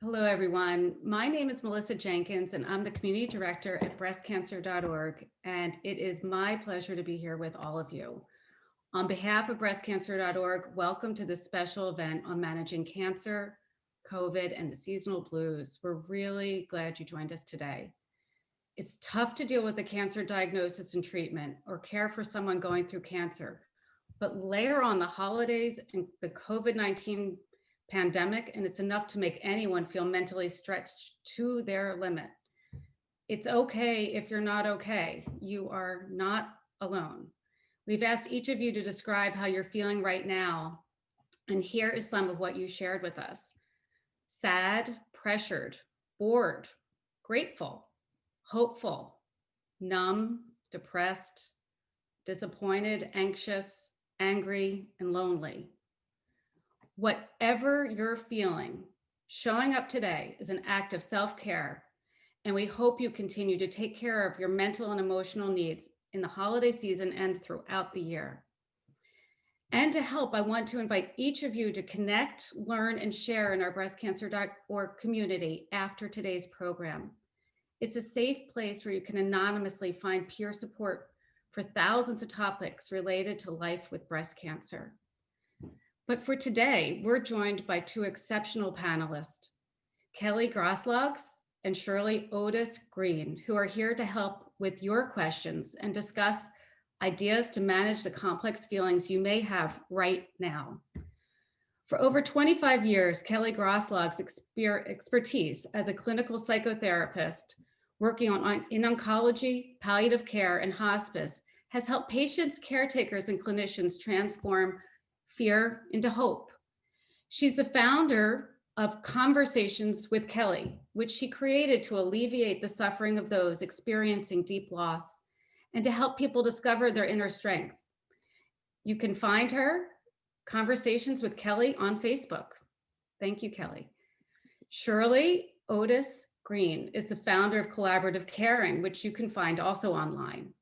Hello, everyone. My name is Melissa Jenkins, and I'm the Community Director at Breastcancer.org, and it is my pleasure to be here with all of you. On behalf of Breastcancer.org, welcome to this special event on managing cancer, COVID, and the seasonal blues. We're really glad you joined us today. It's tough to deal with the cancer diagnosis and treatment or care for someone going through cancer, but layer on the holidays and the COVID-19 pandemic, and it's enough to make anyone feel mentally stretched to their limit. It's okay if you're not okay. You are not alone. We've asked each of you to describe how you're feeling right now, and here is some of what you shared with us. Sad, pressured, bored, grateful, hopeful, numb, depressed, disappointed, anxious, angry, and lonely. Whatever you're feeling, showing up today is an act of self-care, and we hope you continue to take care of your mental and emotional needs in the holiday season and throughout the year. And to help, I want to invite each of you to connect, learn, and share in our Breastcancer.org community after today's program. It's a safe place where you can anonymously find peer support for thousands of topics related to life with breast cancer. But for today, we're joined by two exceptional panelists, Kelly Grosklags and Shirley Otis-Green, who are here to help with your questions and discuss ideas to manage the complex feelings you may have right now. For over 25 years, Kelly Grosklags' expertise as a clinical psychotherapist working in oncology, palliative care, and hospice has helped patients, caretakers, and clinicians transform fear into hope. She's the founder of Conversations with Kelly, which she created to alleviate the suffering of those experiencing deep loss and to help people discover their inner strength. You can find her, Conversations with Kelly, on Facebook. Thank you, Kelly. Shirley Otis-Green is the founder of Collaborative Caring, which you can find also online.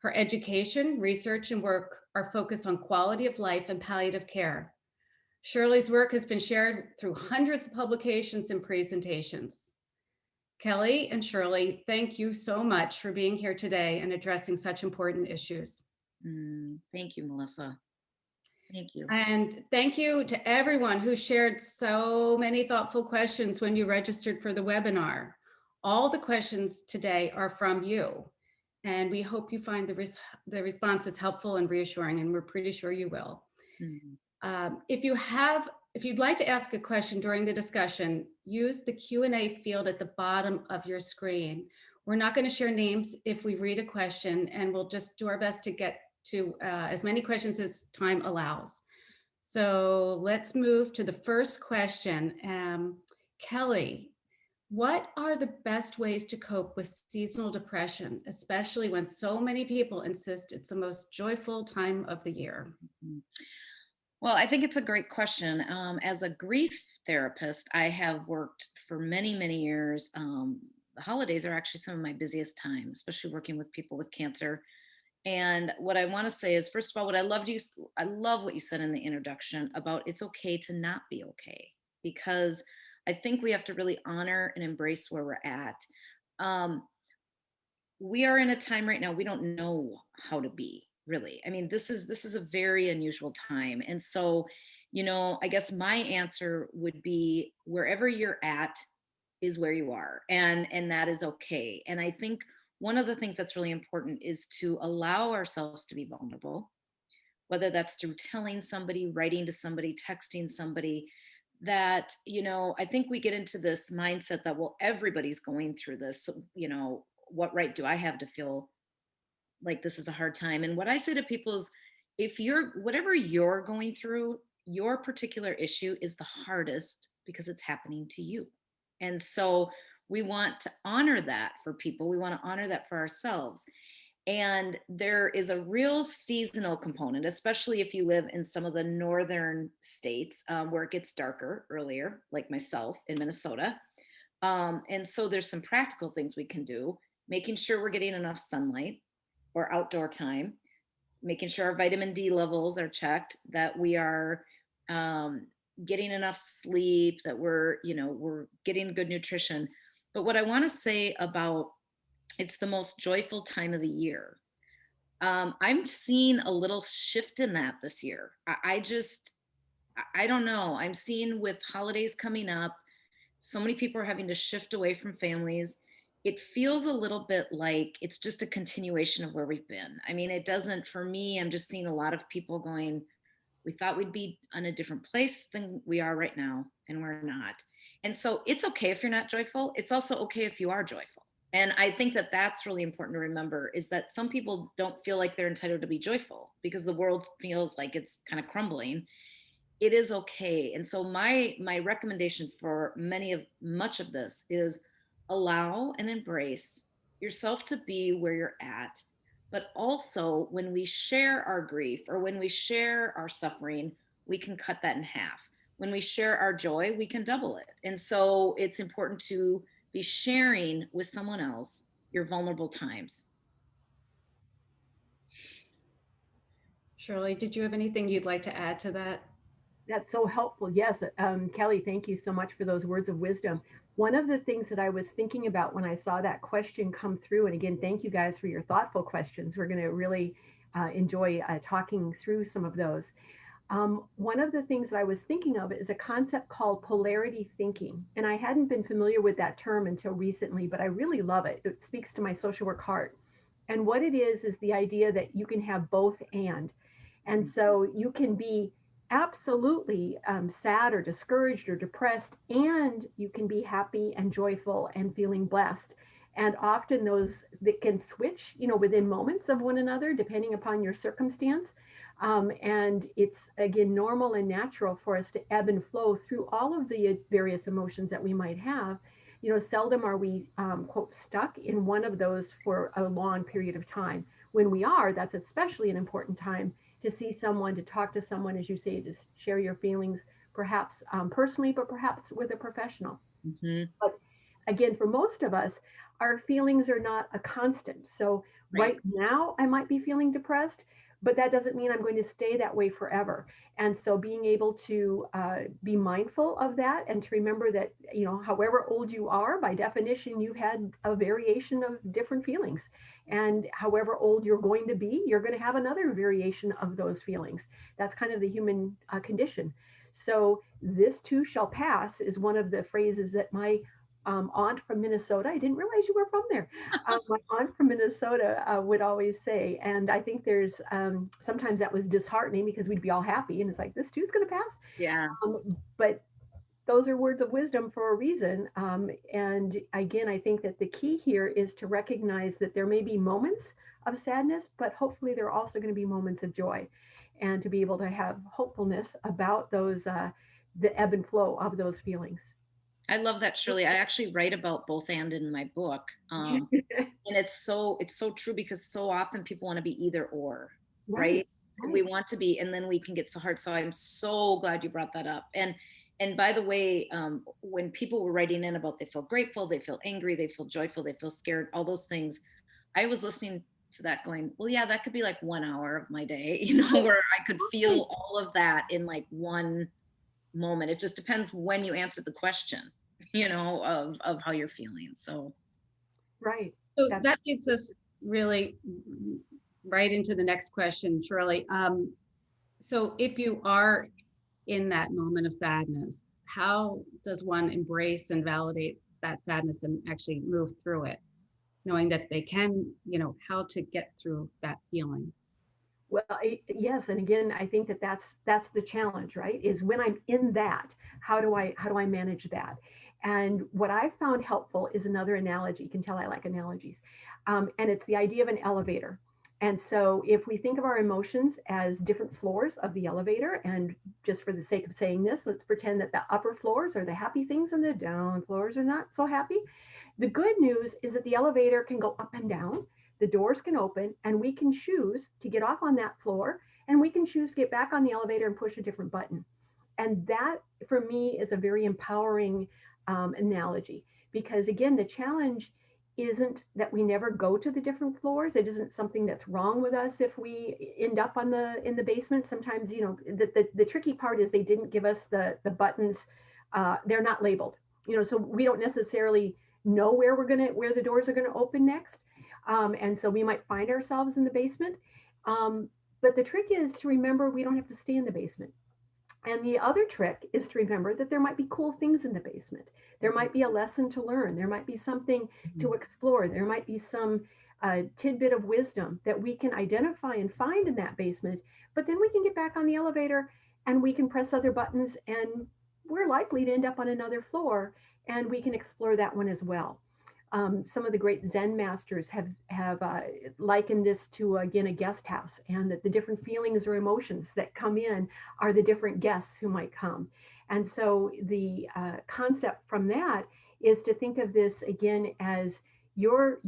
Her education, research, and work are focused on quality of life and palliative care. Shirley's work has been shared through hundreds of publications and presentations. Kelly and Shirley, thank you so much for being here today and addressing such important issues. Thank you, Melissa. Thank you. And thank you to everyone who shared so many thoughtful questions when you registered for the webinar. All the questions today are from you. And we hope you find the responses helpful and reassuring, and we're pretty sure you will. If you'd like to ask a question during the discussion, use the Q&A field at the bottom of your screen. We're not going to share names if we read a question, and we'll just do our best to get to as many questions as time allows. So let's move to the first question. Kelly, what are the best ways to cope with seasonal depression, especially when so many people insist it's the most joyful time of the year? Well, I think it's a great question. As a grief therapist, I have worked for many, many years. The holidays are actually some of my busiest times, especially working with people with cancer. And what I want to say is, first of all, I love what you said in the introduction about it's okay to not be okay, because I think we have to really honor and embrace where we're at. We are in a time right now, we don't know how to be, really. I mean, this is a very unusual time. And so, I guess my answer would be wherever you're at is where you are, and that is okay. And I think one of the things that's really important is to allow ourselves to be vulnerable, whether that's through telling somebody, writing to somebody, texting somebody. That, I think we get into this mindset that, well, everybody's going through this, so, what right do I have to feel like this is a hard time? And what I say to people is, whatever you're going through, your particular issue is the hardest because it's happening to you. And so we want to honor that for people. We want to honor that for ourselves. And there is a real seasonal component, especially if you live in some of the northern states, where it gets darker earlier, like myself in Minnesota. And so there's some practical things we can do, making sure we're getting enough sunlight or outdoor time, making sure our vitamin D levels are checked, that we are, getting enough sleep, that we're, we're getting good nutrition. But what I want to say about, it's the most joyful time of the year. I'm seeing a little shift in that this year. I don't know. I'm seeing with holidays coming up, so many people are having to shift away from families. It feels a little bit like it's just a continuation of where we've been. I mean, it doesn't, for me, I'm just seeing a lot of people going, we thought we'd be on a different place than we are right now, and we're not. And so it's okay if you're not joyful. It's also okay if you are joyful. And I think that that's really important to remember, is that some people don't feel like they're entitled to be joyful because the world feels like it's kind of crumbling. It is okay. And so my recommendation for much of this is allow and embrace yourself to be where you're at. But also, when we share our grief or when we share our suffering, we can cut that in half. When we share our joy, we can double it. And so it's important to be sharing with someone else your vulnerable times. Shirley, did you have anything you'd like to add to that? That's so helpful. Yes, Kelly, thank you so much for those words of wisdom. One of the things that I was thinking about when I saw that question come through, and again, thank you guys for your thoughtful questions. We're going to really enjoy talking through some of those. One of the things that I was thinking of is a concept called polarity thinking. And I hadn't been familiar with that term until recently, but I really love it. It speaks to my social work heart. And what it is the idea that you can have both and. And so you can be absolutely sad or discouraged or depressed, and you can be happy and joyful and feeling blessed. And often those that can switch, within moments of one another, depending upon your circumstance. And it's again normal and natural for us to ebb and flow through all of the various emotions that we might have. Seldom are we, quote, stuck in one of those for a long period of time. When we are, that's especially an important time to see someone, to talk to someone, as you say, to share your feelings, perhaps personally, but perhaps with a professional. Mm-hmm. But again, for most of us, our feelings are not a constant. So right now, I might be feeling depressed, but that doesn't mean I'm going to stay that way forever. And so being able to be mindful of that and to remember that, however old you are, by definition, you've had a variation of different feelings. And however old you're going to be, you're going to have another variation of those feelings. That's kind of the human condition. So this too shall pass is one of the phrases that my aunt from Minnesota, I didn't realize you were from there. My aunt from Minnesota would always say, and I think there's sometimes that was disheartening because we'd be all happy and it's like, this too's going to pass. Yeah. But those are words of wisdom for a reason. And again, I think that the key here is to recognize that there may be moments of sadness, but hopefully there are also going to be moments of joy, and to be able to have hopefulness about those, the ebb and flow of those feelings. I love that, Shirley. I actually write about both and in my book. And it's so true, because so often people want to be either or, right? We want to be, and then we can get so hard. So I'm so glad you brought that up. And by the way, when people were writing in about they feel grateful, they feel angry, they feel joyful, they feel scared, all those things, I was listening to that going, well, yeah, that could be like 1 hour of my day, where I could feel all of that in like one moment. It just depends when you answer the question, of how you're feeling. So Right. So that gets us really right into the next question, Shirley. So if you are in that moment of sadness, how does one embrace and validate that sadness and actually move through it, knowing that they can, how to get through that feeling? Well, yes, and again, I think that that's the challenge, right? Is when I'm in that, how do I manage that? And what I found helpful is another analogy. You can tell I like analogies, and it's the idea of an elevator. And so, if we think of our emotions as different floors of the elevator, and just for the sake of saying this, let's pretend that the upper floors are the happy things and the down floors are not so happy. The good news is that the elevator can go up and down, the doors can open, and we can choose to get off on that floor, and we can choose to get back on the elevator and push a different button. And that, for me, is a very empowering analogy, because again, the challenge isn't that we never go to the different floors. It isn't something that's wrong with us if we end up in the basement. Sometimes, you know, the tricky part is they didn't give us the buttons. They're not labeled, you know, so we don't necessarily know where where the doors are gonna open next. And so we might find ourselves in the basement. But the trick is to remember we don't have to stay in the basement. And the other trick is to remember that there might be cool things in the basement. There might be a lesson to learn. There might be something to explore. There might be some tidbit of wisdom that we can identify and find in that basement. But then we can get back on the elevator and we can press other buttons, and we're likely to end up on another floor, and we can explore that one as well. Some of the great Zen masters have likened this to, again, a guest house, and that the different feelings or emotions that come in are the different guests who might come. And so the concept from that is to think of this again as your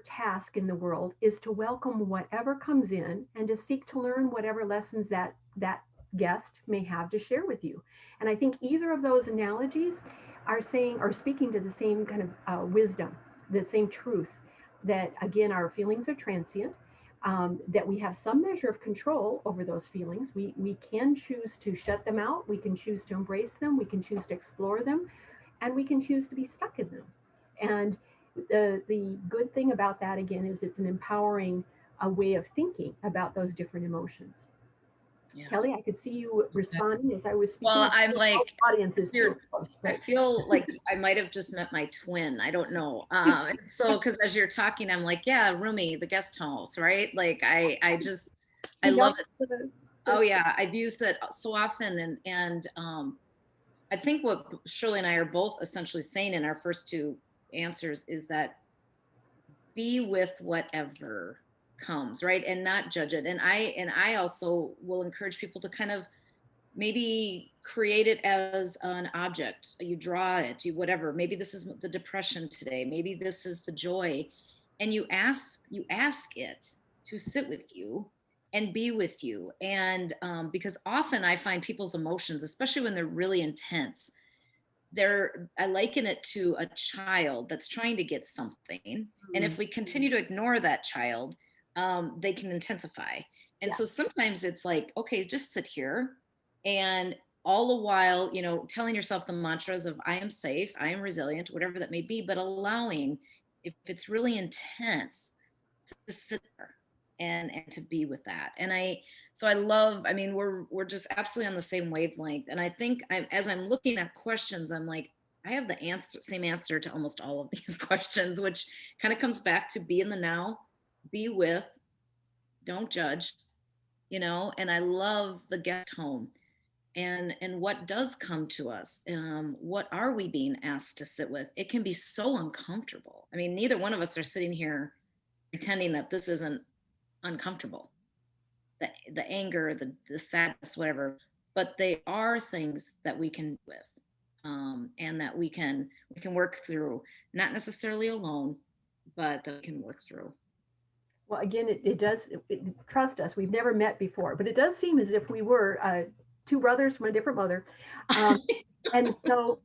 task in the world is to welcome whatever comes in and to seek to learn whatever lessons that guest may have to share with you. And I think either of those analogies are saying or speaking to the same kind of wisdom, the same truth, that again, our feelings are transient, that we have some measure of control over those feelings. We can choose to shut them out, we can choose to embrace them, we can choose to explore them, and we can choose to be stuck in them. And the good thing about that, again, is it's an empowering way of thinking about those different emotions. Yeah. Kelly, I could see you responding as I was speaking. Well, I'm like, audiences too, of course, I feel like I might have just met my twin. I don't know. So, because as you're talking, I'm like, yeah, Rumi, the guest house, right? Like, I love it. Oh yeah, I've used it so often, and I think what Shirley and I are both essentially saying in our first two answers is that be with whatever comes, right, and not judge it. And I also will encourage people to kind of maybe create it as an object. You draw it, you whatever. Maybe this is the depression today. Maybe this is the joy, and you ask it to sit with you and be with you. And because often I find people's emotions, especially when they're really intense, I liken it to a child that's trying to get something. And if we continue to ignore that child, they can intensify. And so sometimes it's like, okay, just sit here, and all the while, you know, telling yourself the mantras of I am safe, I am resilient, whatever that may be, but allowing, if it's really intense, to sit there and to be with that. And so I love, I mean, we're just absolutely on the same wavelength. And I think as I'm looking at questions, I'm like, I have the same answer to almost all of these questions, which kind of comes back to be in the now, be with, don't judge, you know. And I love the guest home and what does come to us. What are we being asked to sit with? It can be so uncomfortable. I mean, neither one of us are sitting here pretending that this isn't uncomfortable, the anger, the sadness, whatever, but they are things that we can with, and that we can work through, not necessarily alone, but that we can work through. Well, again, it does, trust us, we've never met before, but it does seem as if we were two brothers from a different mother. And so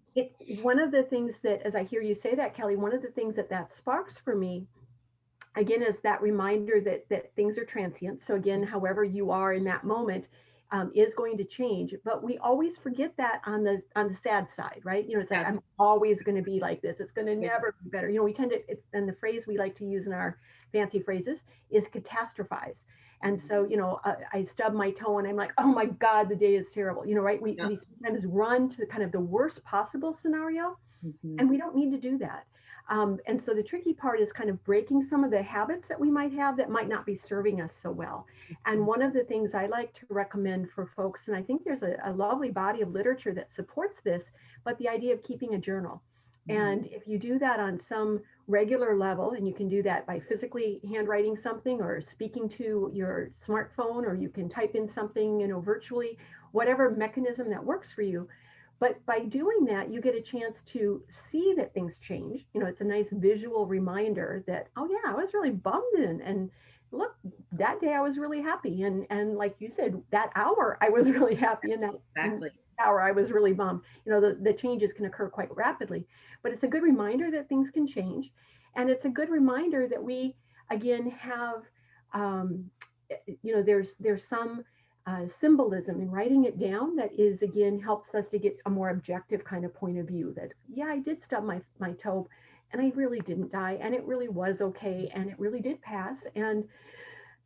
one of the things that, as I hear you say that, Kelly, one of the things that sparks for me, again, is that reminder that things are transient. So again, however you are in that moment is going to change, but we always forget that on the sad side, right? You know, it's like, I'm always going to be like this. It's going to never be better. You know, we tend to, and the phrase we like to use in our fancy phrases is catastrophize. And so, you know, I stub my toe and I'm like, oh my God, the day is terrible. You know, right? We sometimes run to kind of the worst possible scenario, and we don't need to do that. And so the tricky part is kind of breaking some of the habits that we might have that might not be serving us so well. And one of the things I like to recommend for folks, and I think there's a lovely body of literature that supports this, but the idea of keeping a journal. And if you do that on some regular level, and you can do that by physically handwriting something or speaking to your smartphone, or you can type in something, you know, virtually, whatever mechanism that works for you. But by doing that, you get a chance to see that things change. You know, it's a nice visual reminder that, oh yeah, I was really bummed and look, that day I was really happy. And like you said, that hour I was really happy, and that hour I was really bummed. You know, the changes can occur quite rapidly, but it's a good reminder that things can change. And it's a good reminder that we, again, have, um, there's some symbolism in writing it down that is, again, helps us to get a more objective kind of point of view that, yeah, I did stub my toe and I really didn't die and it really was okay and it really did pass. And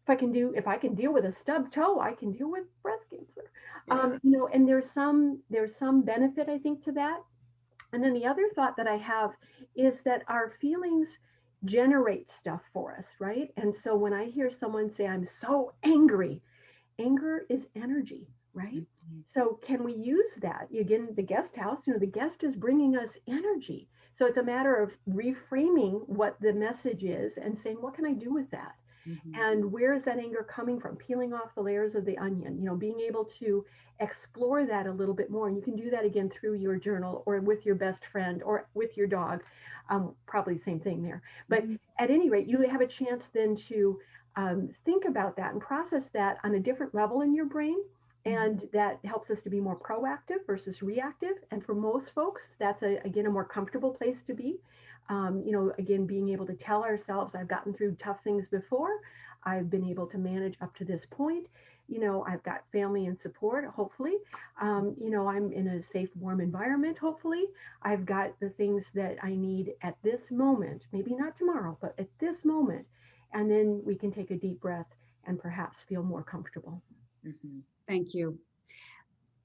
if I can deal with a stub toe, I can deal with breast cancer. Yeah. And there's some benefit, I think, to that. And then the other thought that I have is that our feelings generate stuff for us, right? And so when I hear someone say, I'm so angry, anger is energy, right? Mhm. So can we use that? Again, the guest house, the guest is bringing us energy. So it's a matter of reframing what the message is and saying, what can I do with that? Mhm. And where is that anger coming from? Peeling off the layers of the onion, being able to explore that a little bit more. And you can do that again through your journal or with your best friend or with your dog. Probably the same thing there. But Mhm. at any rate, you have a chance then to think about that and process that on a different level in your brain. And that helps us to be more proactive versus reactive. And for most folks, that's again a more comfortable place to be. Again, being able to tell ourselves, I've gotten through tough things before. I've been able to manage up to this point. I've got family and support, hopefully. I'm in a safe, warm environment, hopefully. I've got the things that I need at this moment, maybe not tomorrow, but at this moment. And then we can take a deep breath and perhaps feel more comfortable. Mhm. Thank you.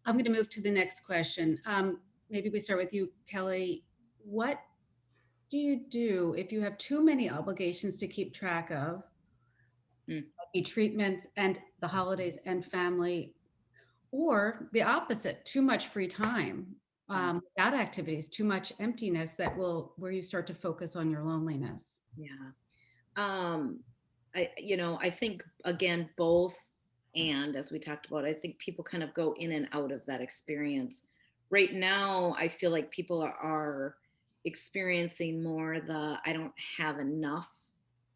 I'm going to move to the next question. Maybe we start with you, Kelly. What do you do if you have too many obligations to keep track of, Mm. be treatments and the holidays and family, or the opposite, too much free time, Mm. without activities, too much emptiness where you start to focus on your loneliness? Yeah. Um, I think again, both, and as we talked about, I think people kind of go in and out of that experience. Right now, I feel like people are experiencing more the I don't have enough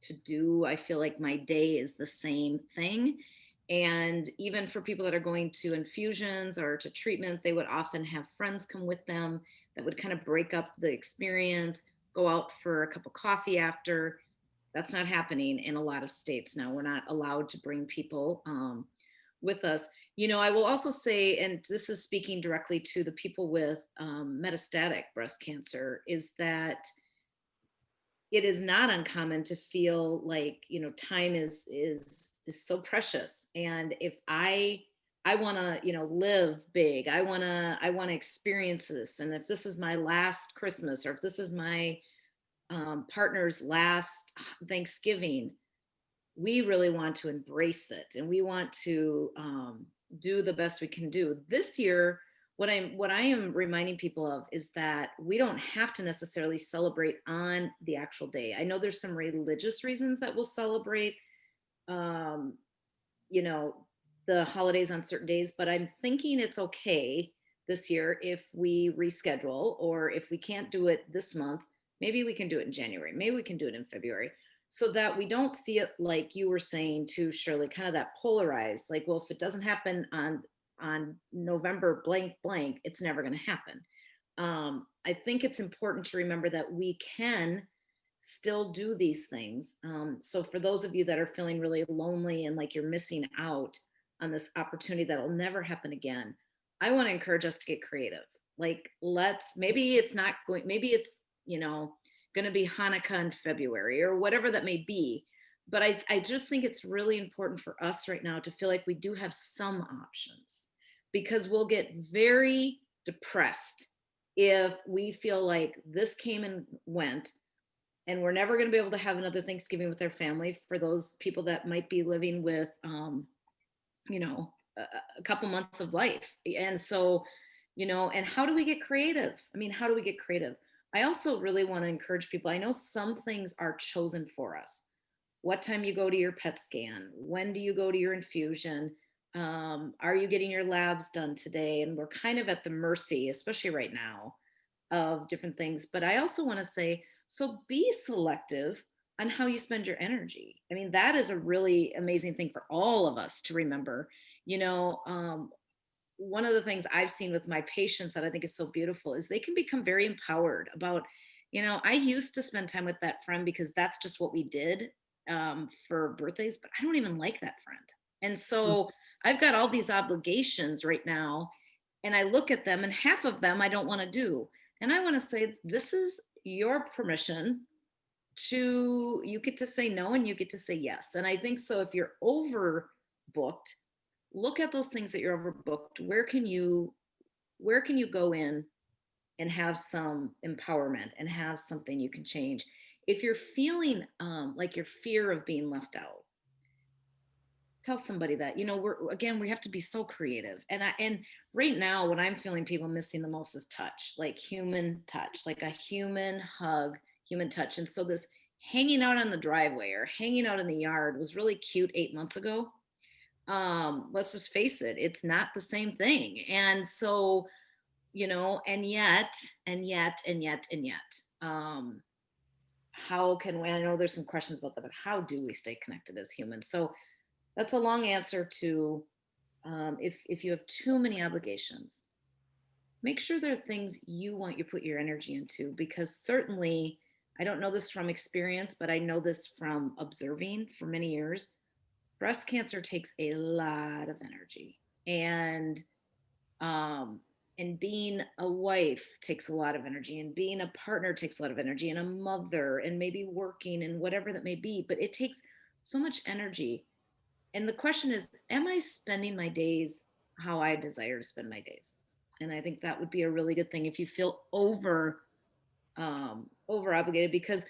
to do. I feel like my day is the same thing. And even for people that are going to infusions or to treatment, they would often have friends come with them that would kind of break up the experience, go out for a cup of coffee after. That's not happening in a lot of states now. We're not allowed to bring people with us. I will also say, and this is speaking directly to the people with metastatic breast cancer, is that it is not uncommon to feel like time is so precious, and if I want to live big, I want to experience this, and if this is my last Christmas, or if this is my partner's last Thanksgiving, we really want to embrace it, and we want to do the best we can do. This year, what I am reminding people of is that we don't have to necessarily celebrate on the actual day. I know there's some religious reasons that we'll celebrate, um, you know, the holidays on certain days, but I'm thinking it's okay this year if we reschedule, or if we can't do it this month, maybe we can do it in January, maybe we can do it in February, so that we don't see it like you were saying to Shirley, kind of that polarized, like, well, if it doesn't happen on November blank blank, it's never going to happen. I think it's important to remember that we can still do these things. So for those of you that are feeling really lonely and like you're missing out on this opportunity that'll never happen again, I want to encourage us to get creative. Like, maybe it's not going, maybe it's, going to be Hanukkah in February or whatever that may be. But I just think it's really important for us right now to feel like we do have some options, because we'll get very depressed if we feel like this came and went, and we're never going to be able to have another Thanksgiving with their family, for those people that might be living with you know a couple months of life. And so, and how do we get creative? I mean, how do we get creative? I also really want to encourage people. I know some things are chosen for us: what time you go to your PET scan, when do you go to your infusion, are you getting your labs done today? And we're kind of at the mercy, especially right now, of different things. But I also want to say, so be selective on how you spend your energy. I mean, that is a really amazing thing for all of us to remember. You know, one of the things I've seen with my patients that I think is so beautiful is they can become very empowered about I used to spend time with that friend because that's just what we did for birthdays, but I don't even like that friend. And so I've got all these obligations right now, and I look at them, and half of them I don't want to do. And I want to say, this is your permission to, you get to say no and you get to say yes. And I think so. If you're overbooked, look at those things that you're overbooked. Where can you go in and have some empowerment and have something you can change? If you're feeling like your fear of being left out, tell somebody that. We have to be so creative. And right now, what I'm feeling people missing the most is touch, like human touch, like a human hug, human touch. And so this hanging out on the driveway or hanging out in the yard was really cute 8 months ago. Let's just face it, it's not the same thing. And so, and yet, how can we, I know there's some questions about that, but how do we stay connected as humans? So that's a long answer to, if you have too many obligations, make sure there are things you want you put your energy into, because certainly, I don't know this from experience, but I know this from observing for many years. Breast cancer takes a lot of energy, um, and being a wife takes a lot of energy, and being a partner takes a lot of energy, and a mother, and maybe working and whatever that may be. But it takes so much energy. And the question is, am I spending my days how I desire to spend my days? And I think that would be a really good thing if you feel over obligated, because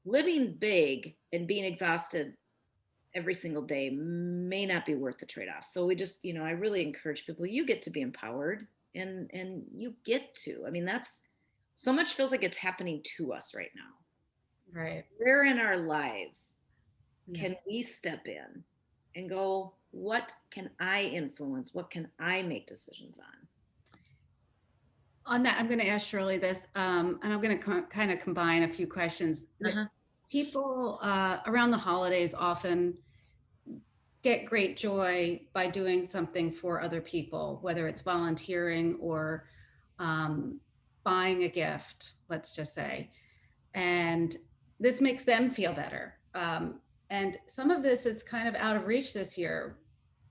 living big and being exhausted every single day may not be worth the trade-off. So we just, I really encourage people, you get to be empowered, and you get to, I mean, that's so much feels like it's happening to us right now. Right. Where in our lives Yeah. can we step in and go, what can I influence? What can I make decisions on? On that, I'm going to ask Shirley this, and I'm going to kind of combine a few questions. Uh-huh. People around the holidays often get great joy by doing something for other people, whether it's volunteering or buying a gift, let's just say. And this makes them feel better. And some of this is kind of out of reach this year.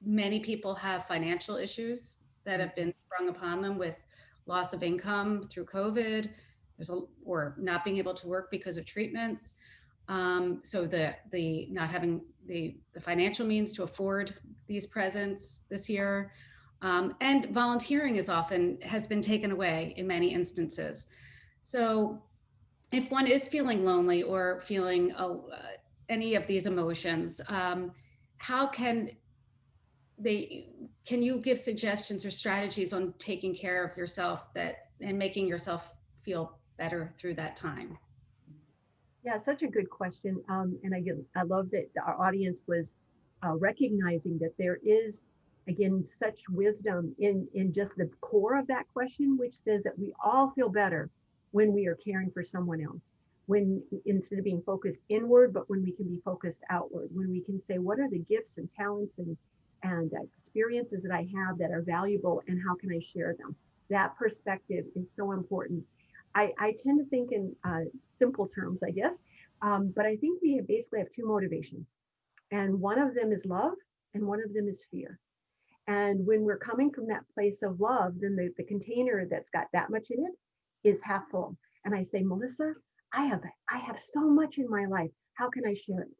Many people have financial issues that have been sprung upon them with loss of income through COVID, or not being able to work because of treatments. So the not having the financial means to afford these presents this year, and volunteering has been taken away in many instances. So if one is feeling lonely or feeling any of these emotions, how can you give suggestions or strategies on taking care of yourself and making yourself feel better through that time? Yeah, such a good question. And I love that our audience was recognizing that there is, again, such wisdom in just the core of that question, which says that we all feel better when we are caring for someone else. When instead of being focused inward, but when we can be focused outward, when we can say, what are the gifts and talents and experiences that I have that are valuable, and how can I share them? That perspective is so important. I tend to think in simple terms, I guess, but I think we basically have two motivations, and one of them is love, and one of them is fear. And when we're coming from that place of love, then the container that's got that much in it is half full. And I say, Melissa, I have so much in my life. How can I share it?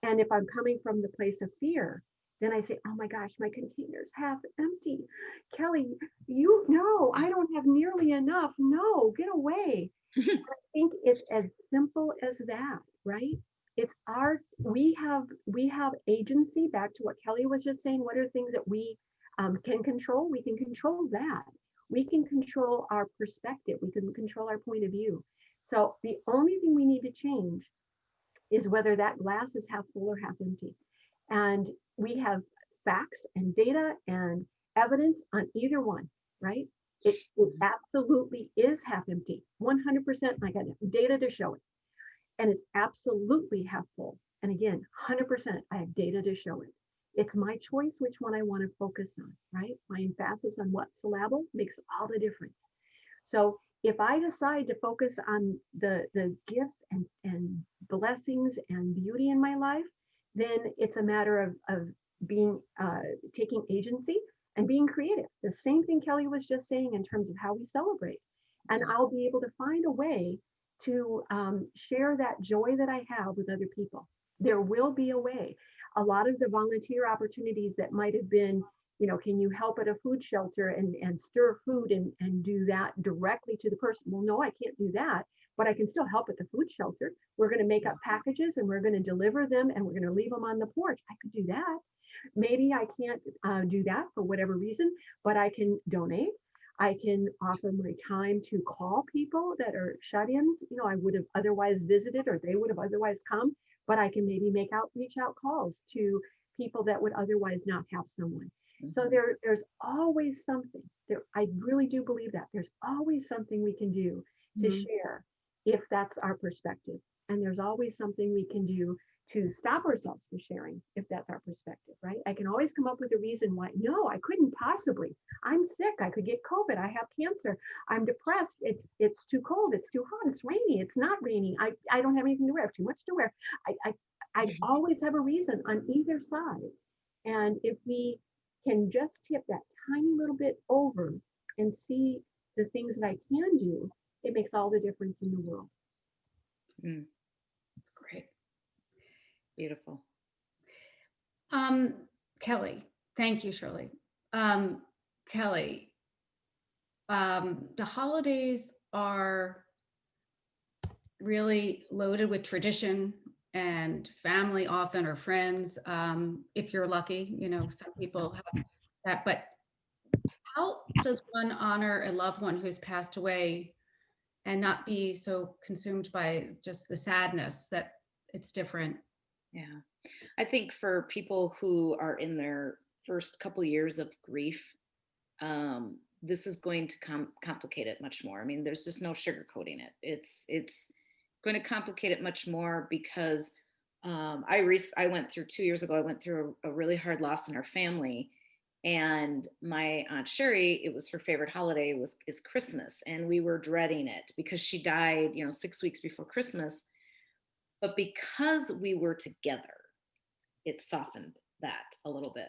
And if I'm coming from the place of fear, then I say, oh my gosh, my container's half empty. Kelly, you know, I don't have nearly enough. No, get away. I think it's as simple as that, right? It's we have agency. Back to what Kelly was just saying. What are things that we can control? We can control that. We can control our perspective. We can control our point of view. So the only thing we need to change is whether that glass is half full or half empty. And we have facts and data and evidence on either one, right? It absolutely is half empty, 100%. I got data to show it. And it's absolutely half full. And again, 100%, I have data to show it. It's my choice which one I want to focus on, right? My emphasis on what syllable makes all the difference. So if I decide to focus on the gifts and blessings and beauty in my life, then it's a matter of being taking agency and being creative. The same thing Kelly was just saying in terms of how we celebrate. And I'll be able to find a way to share that joy that I have with other people. There will be a way. A lot of the volunteer opportunities that might have been, can you help at a food shelter and stir food and do that directly to the person? Well, no, I can't do that, but I can still help at the food shelter. We're going to make up packages and we're going to deliver them and we're going to leave them on the porch. I could do that. Maybe I can't do that for whatever reason, but I can donate. I can offer my time to call people that are shut-ins, I would have otherwise visited or they would have otherwise come, but I can maybe reach out calls to people that would otherwise not have someone. So there's always something there. I really do believe that there's always something we can do to share if that's our perspective. And there's always something we can do to stop ourselves from sharing if that's our perspective, right? I can always come up with a reason why, no, I couldn't possibly. I'm sick. I could get COVID. I have cancer. I'm depressed. It's too cold. It's too hot. It's rainy. It's not raining. I don't have anything to wear. I have too much to wear. I always have a reason on either side. And if we can just tip that tiny little bit over and see the things that I can do, it makes all the difference in the world. That's great. Beautiful. Kelly, thank you, Shirley. Kelly, the holidays are really loaded with tradition and family often or friends. If you're lucky, some people have that, but how does one honor a loved one who's passed away and not be so consumed by just the sadness that it's different? Yeah. I think for people who are in their first couple years of grief, this is going to complicate it much more. I mean, there's just no sugarcoating it. It's going to complicate it much more because I went through 2 years ago. I went through a really hard loss in our family, and my Aunt Sherry, it was her favorite holiday is Christmas, and we were dreading it because she died, 6 weeks before Christmas. But because we were together, it softened that a little bit.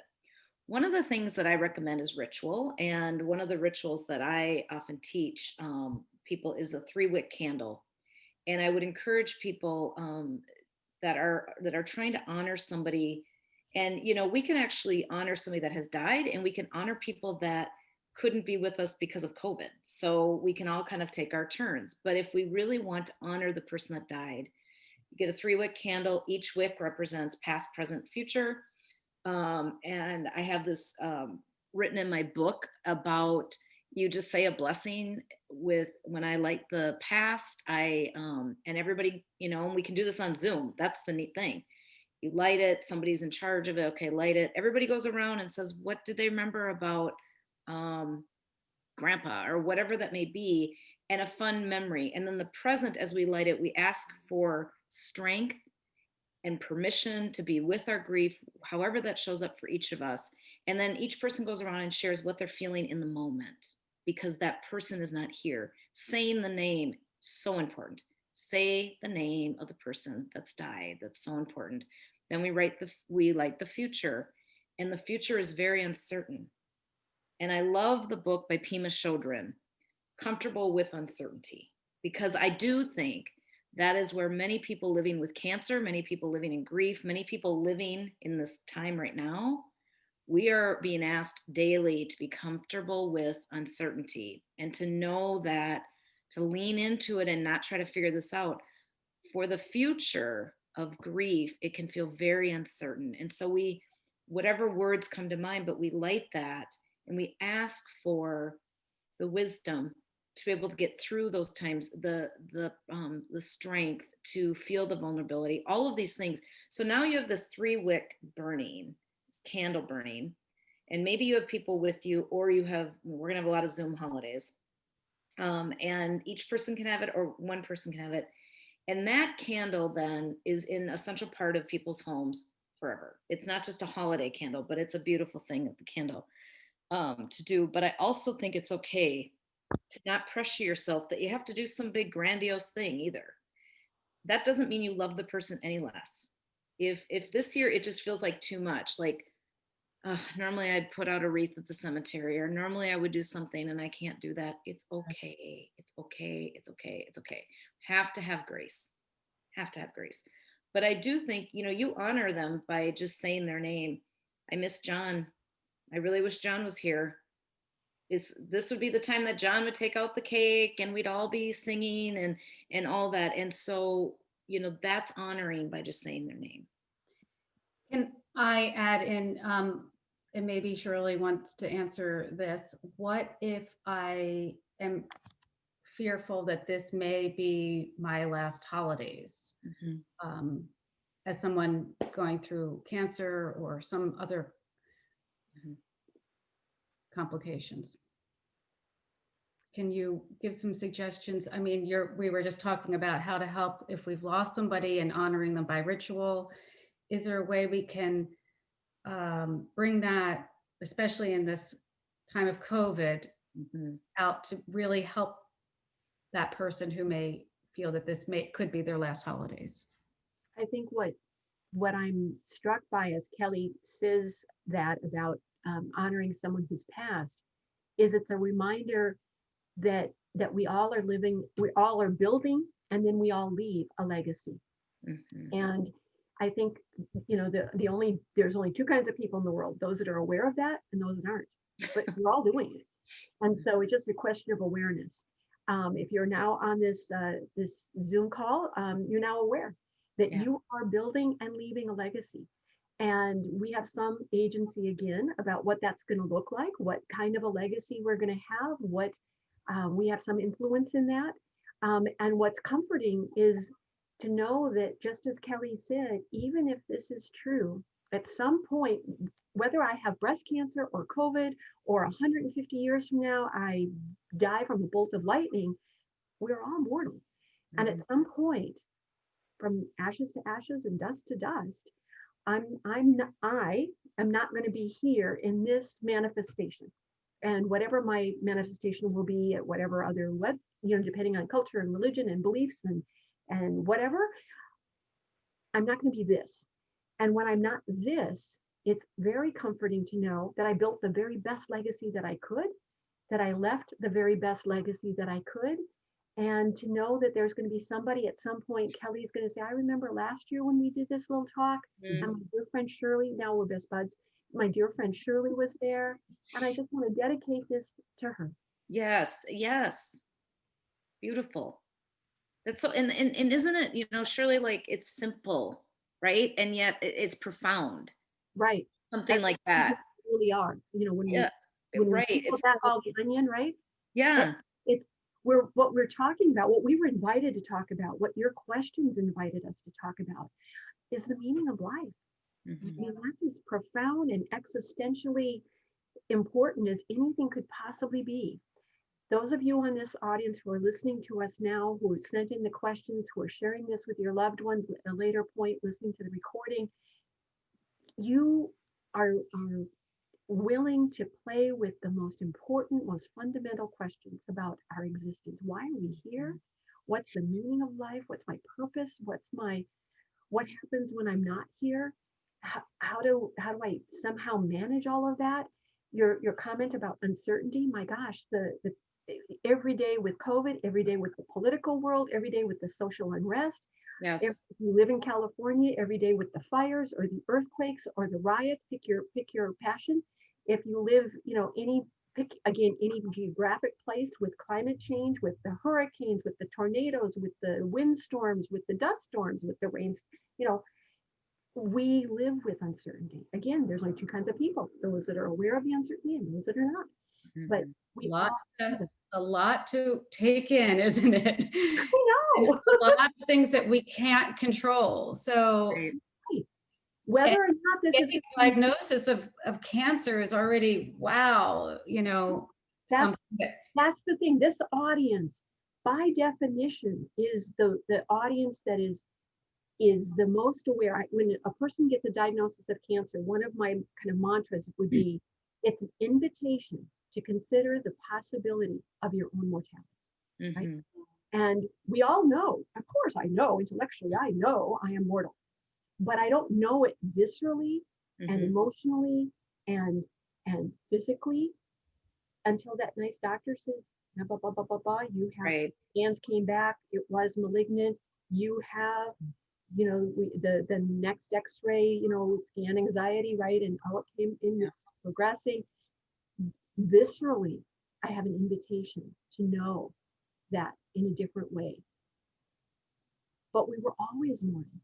One of the things that I recommend is ritual. And one of the rituals that I often teach people is a 3-wick candle. And I would encourage people that are trying to honor somebody. And, we can actually honor somebody that has died, and we can honor people that couldn't be with us because of COVID. So we can all kind of take our turns. But if we really want to honor the person that died, you get a 3-wick candle. Each wick represents past, present, future. And I have this written in my book about, you just say a blessing when I light the past. And everybody, and we can do this on Zoom. That's the neat thing. You light it, somebody's in charge of it. Okay, light it. Everybody goes around and says, what did they remember about grandpa or whatever that may be, and a fun memory. And then the present, as we light it, we ask for strength and permission to be with our grief, however that shows up for each of us. And then each person goes around and shares what they're feeling in the moment, because that person is not here. Saying the name, so important. Say the name of the person that's died. That's so important. Then we light the future, and the future is very uncertain. And I love the book by Pema Chodron, Comfortable with Uncertainty, because I do think that is where many people living with cancer, many people living in grief, many people living in this time right now, we are being asked daily to be comfortable with uncertainty and to know that, to lean into it and not try to figure this out. For the future of grief, it can feel very uncertain. And so whatever words come to mind, but we light that and we ask for the wisdom to be able to get through those times, the strength to feel the vulnerability, all of these things. So now you have this 3-wick burning, this candle burning, and maybe you have people with you, or we're gonna have a lot of Zoom holidays, and each person can have it, or one person can have it. And that candle then is an essential part of people's homes forever. It's not just a holiday candle, but it's a beautiful thing of the candle to do. But I also think it's okay to not pressure yourself that you have to do some big grandiose thing either. That doesn't mean you love the person any less. If this year it just feels like too much, like normally I'd put out a wreath at the cemetery, or normally I would do something and I can't do that. It's okay. It's okay. It's okay. It's okay. Have to have grace. Have to have grace. But I do think, you honor them by just saying their name. I miss John. I really wish John was here. This would be the time that John would take out the cake and we'd all be singing and all that. And so, that's honoring by just saying their name. Can I add in, and maybe Shirley wants to answer this, what if I am fearful that this may be my last holidays? Mm-hmm. As someone going through cancer or some other complications. Can you give some suggestions? I mean, we were just talking about how to help if we've lost somebody and honoring them by ritual. Is there a way we can bring that, especially in this time of COVID, out to really help that person who may feel that this could be their last holidays? I think what I'm struck by as Kelly says that about honoring someone who's passed is it's a reminder that we all are building, and then we all leave a legacy. And I think, there's only two kinds of people in the world, those that are aware of that and those that aren't, but we're all doing it. And so it's just a question of awareness. If you're now on this Zoom call, you're now aware that you are building and leaving a legacy. And we have some agency again about what that's going to look like, what kind of a legacy we're going to have, what we have some influence in that. And what's comforting is to know that, just as Kelly said, even if this is true, at some point, whether I have breast cancer or COVID or 150 years from now, I die from a bolt of lightning, we're all mortal. And at some point, from ashes to ashes and dust to dust, I am not going to be here in this manifestation. And whatever my manifestation will be at whatever other depending on culture and religion and beliefs and whatever, I'm not going to be this. And when I'm not this, it's very comforting to know that I built the very best legacy that I could, that I left the very best legacy that I could, and to know that there's going to be somebody at some point, Kelly's going to say, I remember last year when we did this little talk, and my dear friend Shirley, now we're best buds, my dear friend Shirley was there, and I just want to dedicate this to her. Yes, yes. Beautiful. That's so, and isn't it, Shirley, like, it's simple, right? And yet it's profound. Right. Something like that. Really are, when right. we put that all the onion, right? Yeah. What we're talking about, what we were invited to talk about, what your questions invited us to talk about, is the meaning of life. I mean, that's as profound and existentially important as anything could possibly be. Those of you on this audience who are listening to us now, who sent in the questions, who are sharing this with your loved ones at a later point, listening to the recording, you are willing to play with the most important, most fundamental questions about our existence. Why are we here? What's the meaning of life? What's my purpose? What happens when I'm not here? How do I somehow manage all of that? Your comment about uncertainty, my gosh, the every day with COVID, every day with the political world, every day with the social unrest. Yes. If you live in California, every day with the fires or the earthquakes or the riots, pick your passion. If you live, any geographic place with climate change, with the hurricanes, with the tornadoes, with the windstorms, with the dust storms, with the rains, we live with uncertainty. Again, there's only two kinds of people: those that are aware of the uncertainty and those that are not. But a lot to take in, isn't it? I know. A lot of things that we can't control. So whether or not this is a diagnosis of cancer is already, wow, that's the thing. This audience, by definition, is the audience that is the most aware. When a person gets a diagnosis of cancer, one of my kind of mantras would be, it's an invitation to consider the possibility of your own mortality, right? Mhm. And we all know, of course, I know intellectually, I know I am mortal, but I don't know it viscerally and Mhm. emotionally and physically until that nice doctor says, blah, blah, blah, blah, blah, you have Right. scans came back, it was malignant, you have, the next x-ray, scan anxiety, right? And it came in Yeah. progressing. Viscerally, I have an invitation to know that in a different way. But we were always mourning.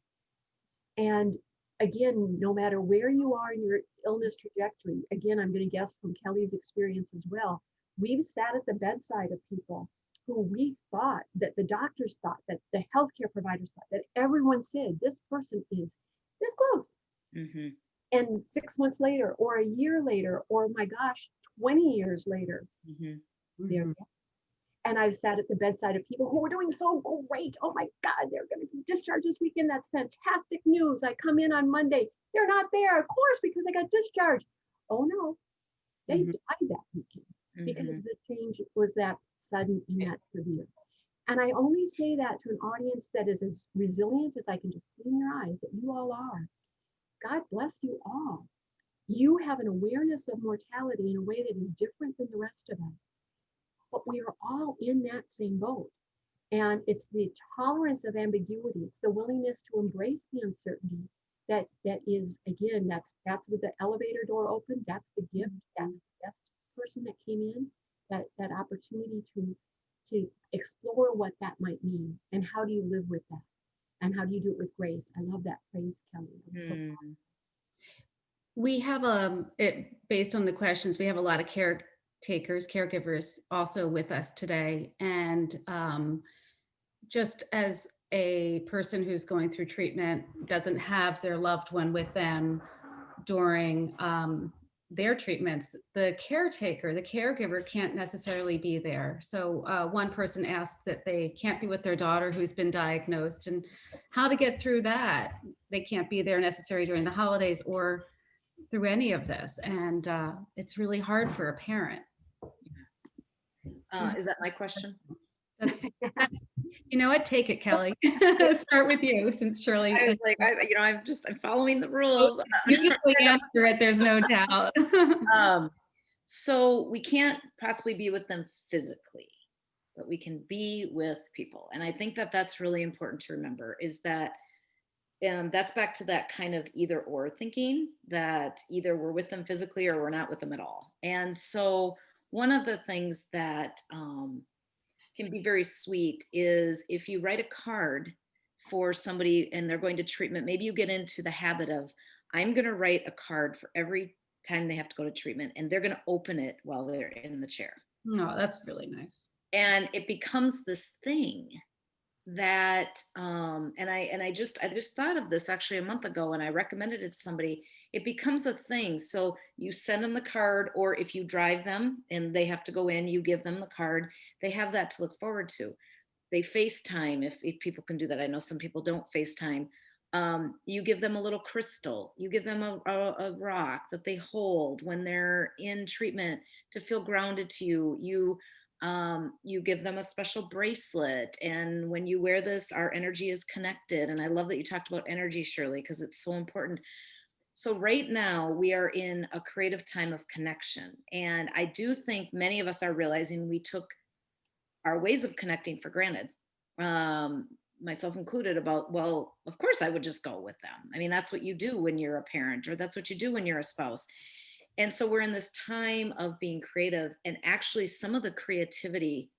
And again, no matter where you are in your illness trajectory, again, I'm going to guess from Kelly's experience as well, we've sat at the bedside of people who we thought, that the doctors thought, that the healthcare providers thought, that everyone said this person is this close. Mhm. And 6 months later, or a year later, or my gosh, 20 years later, Mhm. they're dead. And I've sat at the bedside of people who were doing so great. Oh my God, they're going to be discharged this weekend. That's fantastic news. I come in on Monday. They're not there, of course, because I got discharged. Oh no, they Mhm. died that weekend because Mhm. the change was that sudden and that severe. And I only say that to an audience that is as resilient as I can just see in your eyes that you all are. God bless you all. You have an awareness of mortality in a way that is different than the rest of us. But we are all in that same boat. And it's the tolerance of ambiguity. It's the willingness to embrace the uncertainty that is, again, that's with the elevator door open. That's the gift. That's the best person that came in. That opportunity to explore what that might mean and how do you live with that and how do you do it with grace. I love that phrase, Kelly. That's so Mhm. We have it based on the questions. We have a lot of caregivers also with us today, and just as a person who's going through treatment doesn't have their loved one with them during their treatments, the caregiver can't necessarily be there. So one person asked that they can't be with their daughter who's been diagnosed, and how to get through that. They can't be there necessarily during the holidays or through any of this. And it's really hard for a parent. Is that my question? That's, you know what? Take it, Kelly. Start with you, since Shirley I was like, I'm following the rules. beautifully answer it. There's no doubt. Um, so we can't possibly be with them physically, but we can be with people. And I think that that's really important to remember is that that's back to that kind of either or thinking, that either we're with them physically or we're not with them at all. And so one of the things that can be very sweet is if you write a card for somebody and they're going to treatment, maybe you get into the habit of, I'm going to write a card for every time they have to go to treatment, and they're going to open it while they're in the chair. No, that's really nice. And it becomes this thing that and I just thought of this actually a month ago, and I recommended it to somebody. It becomes a thing. So you send them the card, or if you drive them and they have to go in, you give them the card. They have that to look forward to. They FaceTime if people can do that. I know some people don't FaceTime. You give them a little crystal. You give them a rock that they hold when they're in treatment to feel grounded to you. You give them a special bracelet. And when you wear this, our energy is connected. And I love that you talked about energy, Shirley, because it's so important. So right now we are in a creative time of connection. And I do think many of us are realizing we took our ways of connecting for granted, um, myself included, about, well, of course I would just go with them. I mean, that's what you do when you're a parent, or that's what you do when you're a spouse. And so we're in this time of being creative, and actually some of the creativity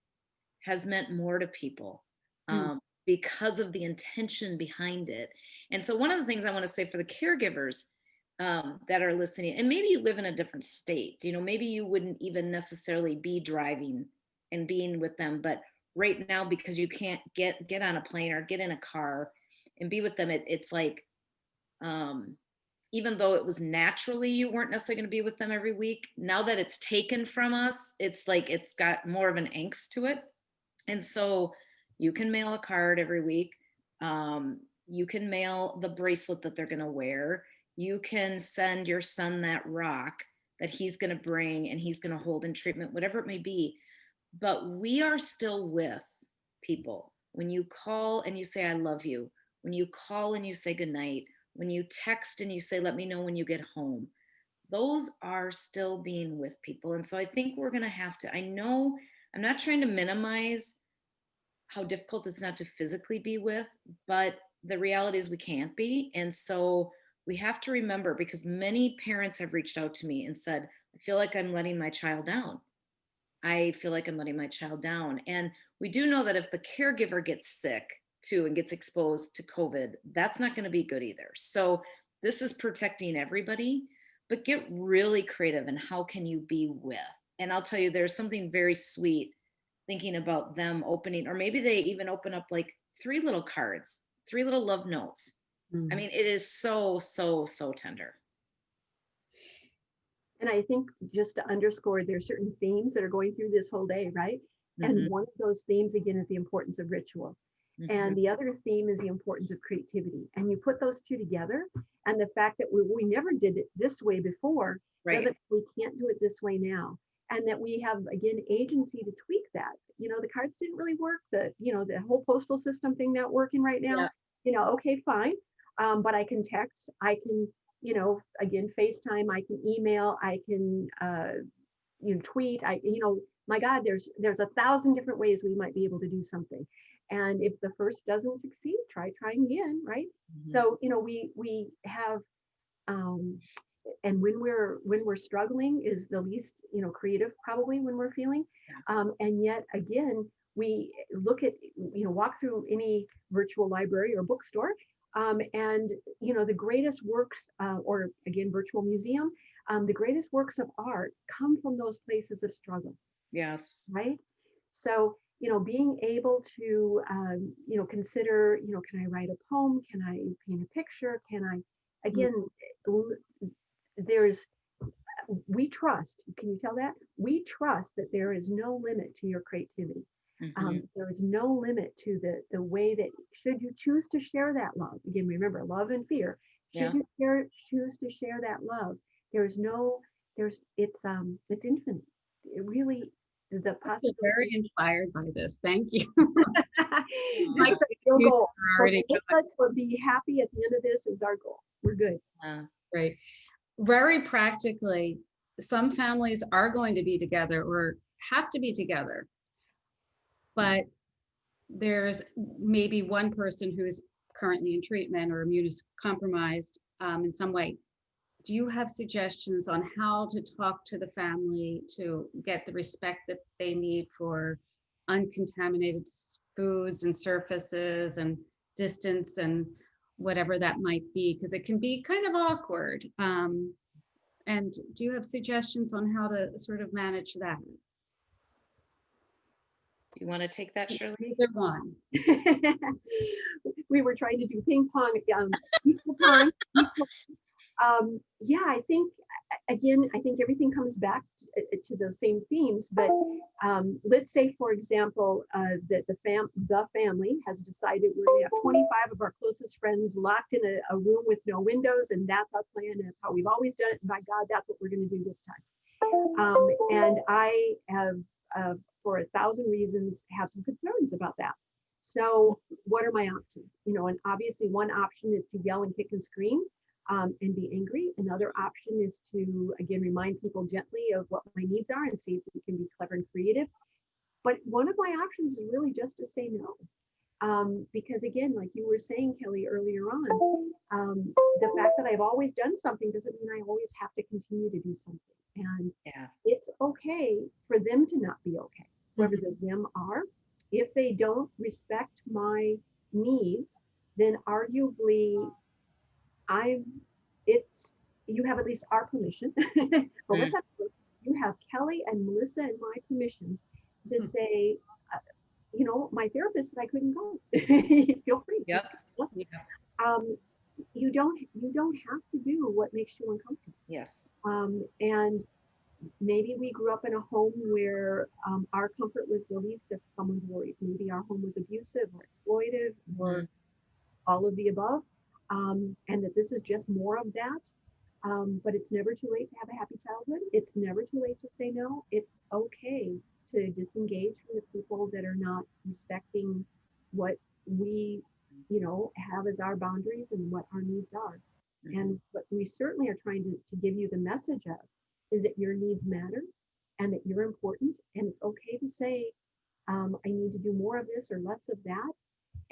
has meant more to people Mm. because of the intention behind it. And so one of the things I want to say for the caregivers that are listening, and maybe you live in a different state, maybe you wouldn't even necessarily be driving and being with them, but right now, because you can't get on a plane or get in a car and be with them, it's like, um, even though it was naturally you weren't necessarily going to be with them every week, now that it's taken from us, it's like it's got more of an angst to it. And so you can mail a card every week. You can mail the bracelet that they're going to wear. You can send your son that rock that he's going to bring and he's going to hold in treatment, whatever it may be. But we are still with people. When you call and you say, I love you, when you call and you say goodnight, when you text and you say, let me know when you get home, those are still being with people. And so I think we're going to have to, I know I'm not trying to minimize how difficult it's not to physically be with, but the reality is we can't be. And so we have to remember, because many parents have reached out to me and said, I feel like I'm letting my child down. I feel like I'm letting my child down. And we do know that if the caregiver gets sick too and gets exposed to COVID, that's not going to be good either. So this is protecting everybody, but get really creative in how can you be with. And I'll tell you, there's something very sweet thinking about them opening, or maybe they even open up like 3 little cards, 3 little love notes. I mean, it is so, so, so tender. And I think just to underscore, there's certain themes that are going through this whole day, right? And one of those themes, again, is the importance of ritual. And the other theme is the importance of creativity. And you put those two together, and the fact that we never did it this way before, doesn't we can't do it this way now. And that we have, again, agency to tweak that. You know, the cards didn't really work. The whole postal system thing not working right now. Okay, fine. But I can text, I can, again, FaceTime, I can email, I can tweet, my God, there's 1,000 different ways we might be able to do something. And if the first doesn't succeed, trying again, right? So, we have, and when we're struggling is the least, creative probably when we're feeling. And yet again, we look at, walk through any virtual library or bookstore, and the greatest works, or again, virtual museum, the greatest works of art come from those places of struggle. Yes. Right. So, being able to, consider, can I write a poem? Can I paint a picture? Can I, again, we trust, can you tell that? We trust that there is no limit to your creativity. There is no limit to the way that, should you choose to share that love, again, remember, love and fear, should you choose to share that love, it's infinite. It really, the possibility. Very inspired by this. Thank you. This is your goal. Let's be happy at the end of this is our goal. We're good. Right. Very practically, some families are going to be together or have to be together, but there's maybe one person who's currently in treatment or immunocompromised in some way. Do you have suggestions on how to talk to the family to get the respect that they need for uncontaminated foods and surfaces and distance and whatever that might be? Because it can be kind of awkward. And do you have suggestions on how to sort of manage that? Do you want to take that, Shirley? Either one. We were trying to do ping pong equal time. I think, again, everything comes back to those same themes, but let's say, for example, that the family has decided we're going to have 25 of our closest friends locked in a room with no windows, and that's our plan, and that's how we've always done it, and by God, that's what we're going to do this time. And I have, for 1,000 reasons, have some concerns about that. So what are my options? And obviously one option is to yell and kick and scream, and be angry. Another option is to, again, remind people gently of what my needs are and see if we can be clever and creative. But one of my options is really just to say no. Because again, like you were saying, Kelly, earlier on, the fact that I've always done something doesn't mean I always have to continue to do something. And it's okay for them to not be okay, whoever the them are. If they don't respect my needs, then arguably you have at least our permission. For what that's worth, you have Kelly and Melissa and my permission to say, my therapist said I couldn't go. Feel free. Yep. You don't have to do what makes you uncomfortable. Yes. And maybe we grew up in a home where our comfort was the least of someone's worries. Maybe our home was abusive or exploitive or all of the above. And that this is just more of that. But it's never too late to have a happy childhood. It's never too late to say no. It's okay to disengage from the people that are not respecting what we, have as our boundaries and what our needs are. And what we certainly are trying to give you the message of is that your needs matter and that you're important. And it's okay to say, I need to do more of this or less of that.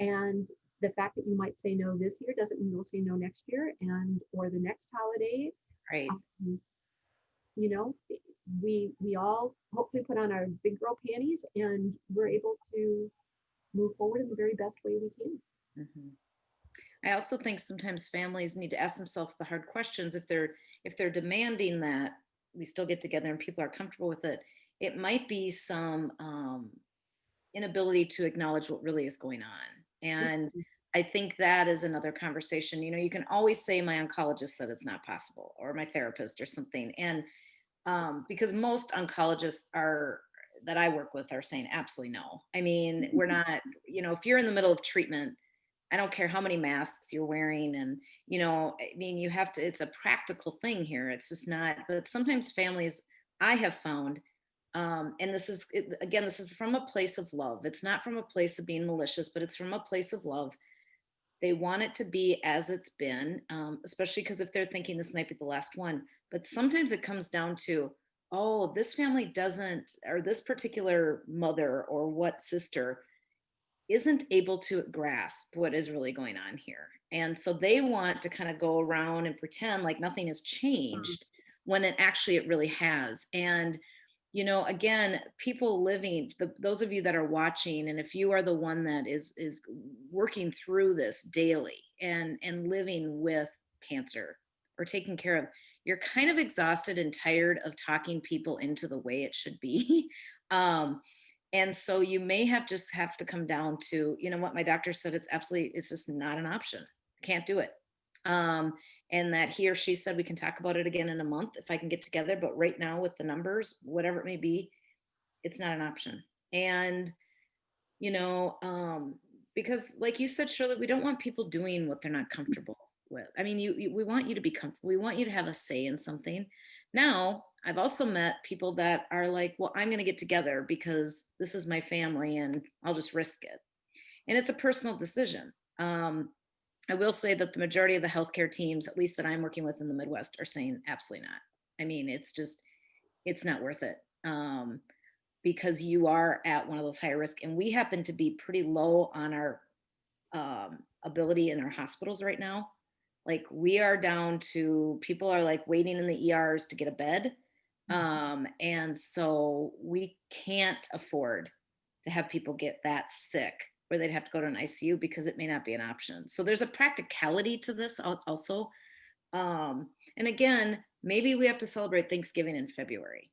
And the fact that you might say no this year doesn't mean you'll say no next year and or the next holiday. Right. Um, you know, we all hopefully put on our big girl panties and we're able to move forward in the very best way we can. Mhm. I also think sometimes families need to ask themselves the hard questions. If they're demanding that we still get together and people are comfortable with it, it might be some inability to acknowledge what really is going on. And I think that is another conversation. You can always say my oncologist said it's not possible, or my therapist or something. And because most oncologists are that I work with are saying absolutely no. I mean, we're not, if you're in the middle of treatment, I don't care how many masks you're wearing. And, I mean, you have to, it's a practical thing here. It's just not, but sometimes families I have found, and again, this is from a place of love. It's not from a place of being malicious, but it's from a place of love. They want it to be as it's been, especially because if they're thinking this might be the last one. But sometimes it comes down to, oh, this family doesn't, or this particular mother or what sister isn't able to grasp what is really going on here. And so they want to kind of go around and pretend like nothing has changed when it really has. And again, people living, those of you that are watching, and if you are the one that is working through this daily and living with cancer or taking care of, you're kind of exhausted and tired of talking people into the way it should be. um, and so you may have to come down to, what my doctor said, it's just not an option. Can't do it. Um, and that he or she said we can talk about it again in a month if I can get together. But right now, with the numbers, whatever it may be, it's not an option. And you know, because like you said, Shirley, we don't want people doing what they're not comfortable with. I mean, we want you to be comfortable. We want you to have a say in something. Now, I've also met people that are like, well, I'm going to get together because this is my family and I'll just risk it. And it's a personal decision. I will say that the majority of the healthcare teams, at least that I'm working with in the Midwest, are saying absolutely not. I mean, it's not worth it. Because you are at one of those higher risk, and we happen to be pretty low on our ability in our hospitals right now. Like we are down to people are like waiting in the ERs to get a bed. And so we can't afford to have people get that sick where they'd have to go to an ICU because it may not be an option. So there's a practicality to this also. And again, maybe we have to celebrate Thanksgiving in February.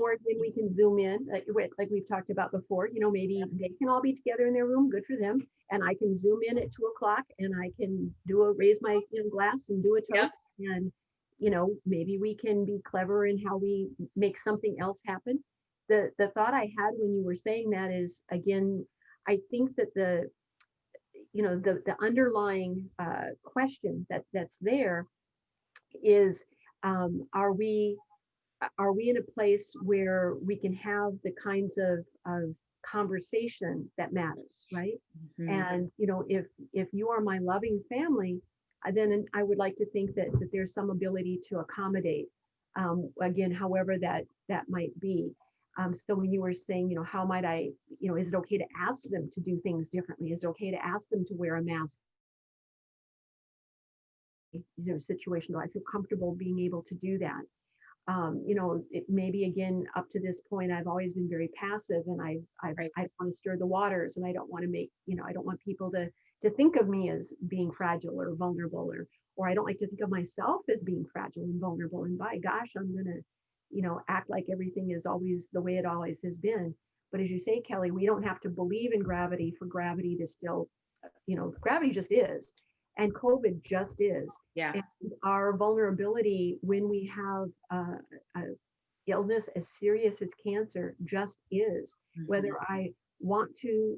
Or then we can zoom in, like we've talked about before. Maybe they can all be together in their room, good for them, and I can zoom in at 2 o'clock, and I can raise my glass and do a toast, yep. And maybe we can be clever in how we make something else happen. The thought I had when you were saying that is, again, I think that the underlying question that's there is, are we in a place where we can have the kinds of conversation that matters, right? Mm-hmm. And if you are my loving family, then I would like to think that there's some ability to accommodate, again, however that might be. So when you were saying, how might I, is it okay to ask them to do things differently? Is it okay to ask them to wear a mask? Situation, do I feel comfortable being able to do that? It maybe again, up to this point, I've always been very passive, and I don't want to stir the waters, and I don't want to make, I don't want people to think of me as being fragile or vulnerable, or I don't like to think of myself as being fragile and vulnerable. And by gosh, I'm gonna, act like everything is always the way it always has been. But as you say, Kelly, we don't have to believe in gravity for gravity to still, gravity just is. And COVID just is. Yeah. And our vulnerability when we have a illness as serious as cancer just is. Mm-hmm. Whether I want to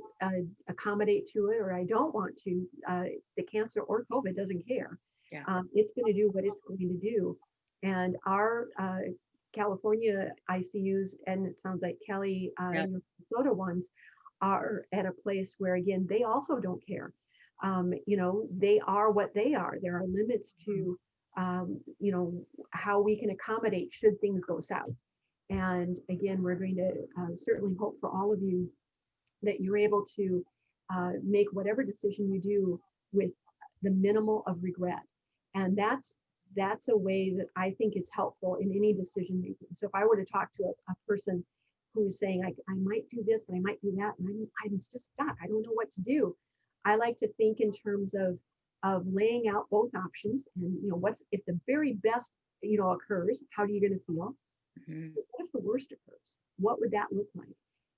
accommodate to it or I don't want to, the cancer or COVID doesn't care. Yeah. It's going to do what it's going to do. And our California ICUs, and it sounds like Kelly, Yeah. New Minnesota ones, are at a place where, again, they also don't care. They are what they are. There are limits to, how we can accommodate should things go south. And again, we're going to certainly hope for all of you that you're able to make whatever decision you do with the minimal of regret. And that's a way that I think is helpful in any decision making. So if I were to talk to a person who's saying, I might do this, but I might do that, and I'm just stuck, I don't know what to do. I like to think in terms of laying out both options, and what's if the very best occurs, how are you going to feel? Mhm. What if the worst occurs? What would that look like?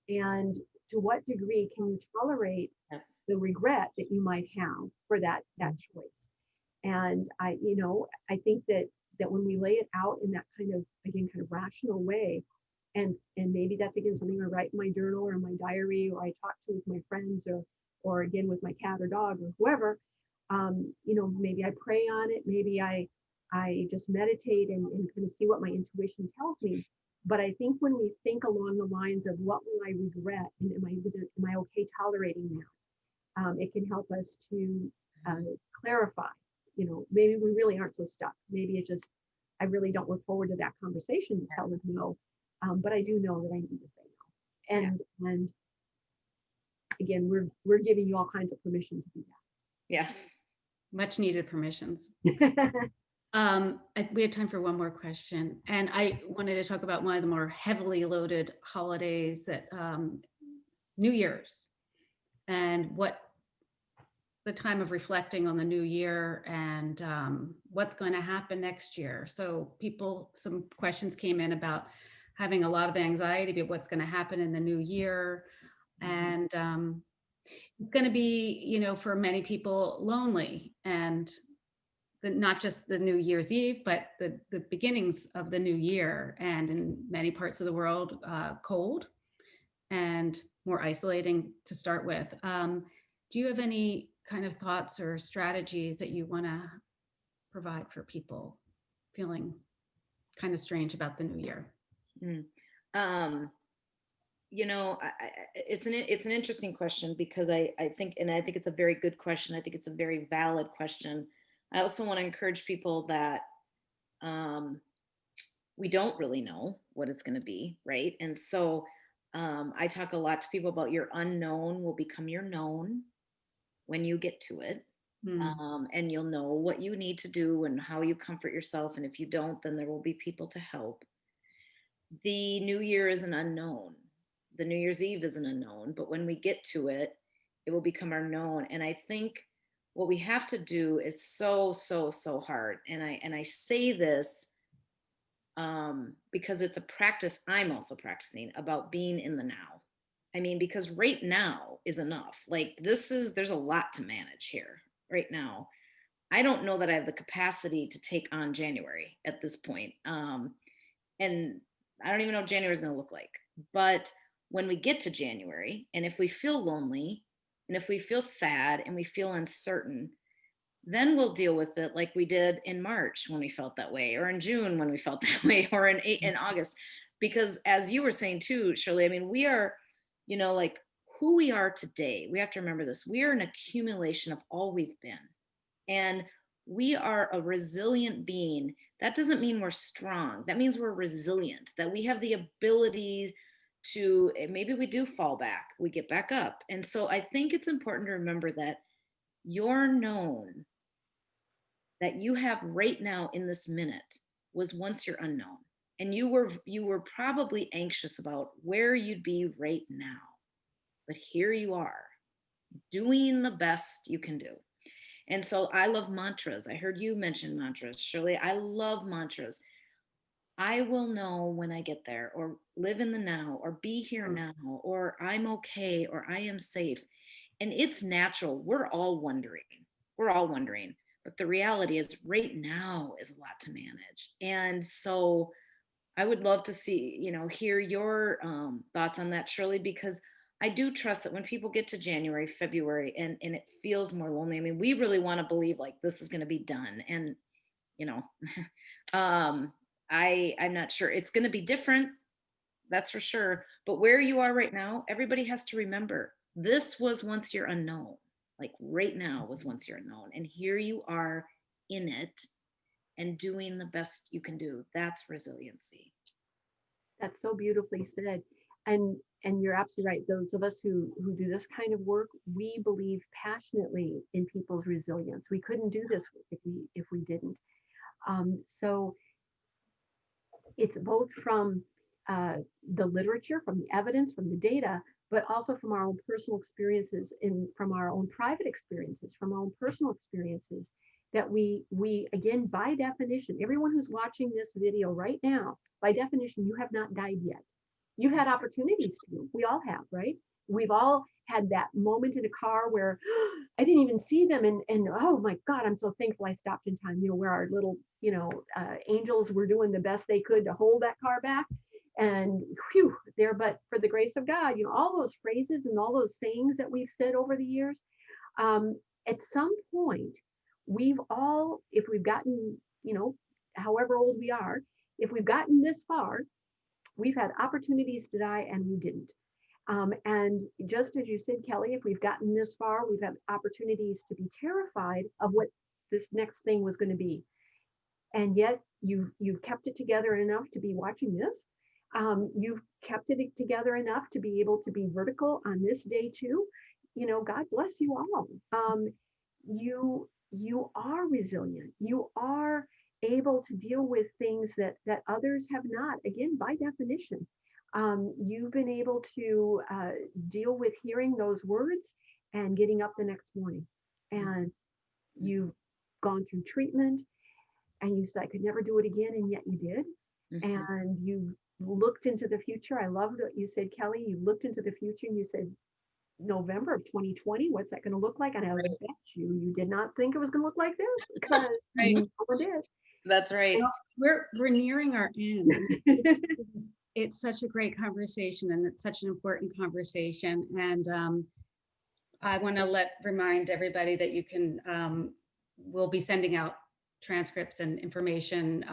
And to what degree can you tolerate Yeah. the regret that you might have for that choice? And I think that when we lay it out in that kind of rational way, and maybe that's again something I write in my journal or my diary, or I talk to with my friends, or again with my cat or dog or whoever. Maybe I pray on it, maybe I just meditate and kind of see what my intuition tells me. But I think when we think along the lines of what will I regret, and am I okay tolerating that, it can help us to clarify. Maybe we really aren't so stuck. Maybe it just I really don't look forward to that conversation to tell them no, but I do know that I need to say no. Yeah. And again, we're giving you all kinds of permission to do Yes. Much needed permissions. that. We have time for one more question. And I wanted to talk about one of the more heavily loaded holidays that New Year's, and what the time of reflecting on the new year, and what's going to happen next year. So some questions came in about having a lot of anxiety about what's going to happen in the new year. And it's going to be, for many people, lonely, and not just the New Year's Eve, but the beginnings of the new year, and in many parts of the world, cold and more isolating to start with. Do you have any kind of thoughts or strategies that you want to provide for people feeling kind of strange about the new year? Mm. Um, it's an interesting question, because I think it's a very good question. I think it's a very valid question. I also want to encourage people that we don't really know what it's going to be, right? And so I talk a lot to people about your unknown will become your known when you get to it. Hmm. And you'll know what you need to do and how you comfort yourself. And if you don't, then there will be people to help. The new year is an unknown. The New Year's Eve is an unknown, but when we get to it, it will become our known. And I think what we have to do is so, so, so hard. And I say this because it's a practice I'm also practicing, about being in the now. I mean, because right now is enough. Like there's a lot to manage here right now. I don't know that I have the capacity to take on January at this point. And I don't even know what January is going to look like. But when we get to January, and if we feel lonely, and if we feel sad, and we feel uncertain, then we'll deal with it like we did in March when we felt that way, or in June when we felt that way, or in August. Because as you were saying too, Shirley, I mean, we are, like who we are today. We have to remember this. We are an accumulation of all we've been. And we are a resilient being. That doesn't mean we're strong. That means we're resilient, that we have the ability to, maybe we do fall back, we get back up. And so I think it's important to remember that you're known, that you have right now in this minute, was once your unknown. And you were probably anxious about where you'd be right now. But here you are, doing the best you can do. And so I love mantras. I heard you mention mantras, Shirley. I love mantras. I will know when I get there, or live in the now, or be here now, or I'm okay, or I am safe. And it's natural. We're all wondering. We're all wondering. But the reality is, right now is a lot to manage. And so I would love to hear your thoughts on that, Shirley, because I do trust that when people get to January, February, and it feels more lonely. I mean, we really want to believe like this is going to be done, and you know, um, I'm not sure. It's going to be different, that's for sure. But where you are right now, everybody has to remember this was once your unknown. Like right now was once your unknown, and here you are in it and doing the best you can do. That's resiliency. That's so beautifully said. And you're absolutely right. Those of us who do this kind of work, we believe passionately in people's resilience. We couldn't do this if we didn't. So it's both from the literature, from the evidence, from the data, but also from our own personal experiences and from our own private experiences, from our own personal experiences, that we again, by definition, everyone who's watching this video right now, by definition, you have not died yet. You've had opportunities to. We all have, right? We've all had that moment in a car where I didn't even see them, and oh my God, I'm so thankful I stopped in time. Where our little angels were doing the best they could to hold that car back, and whew, there. But for the grace of God, all those phrases and all those sayings that we've said over the years. At some point, we've all, if we've gotten, however old we are, if we've gotten this far, we've had opportunities to die and we didn't. And just as you said, Kelly, if we've gotten this far, we've had opportunities to be terrified of what this next thing was going to be. And yet you've kept it together enough to be watching this. You've kept it together enough to be able to be vertical on this day too. God bless you all. You are resilient. You are able to deal with things that others have not. Again, by definition, you've been able to deal with hearing those words and getting up the next morning. And you've gone through treatment, and you said, I could never do it again, and yet you did. Mm-hmm. And you looked into the future. I love what you said, Kelly. You looked into the future and you said, November of 2020, what's that going to look like? And I bet you did not think it was going to look like this, because right. No one did. That's right. We're nearing our end. It's such a great conversation, and it's such an important conversation. And I want to remind everybody that you can, we'll be sending out transcripts and information,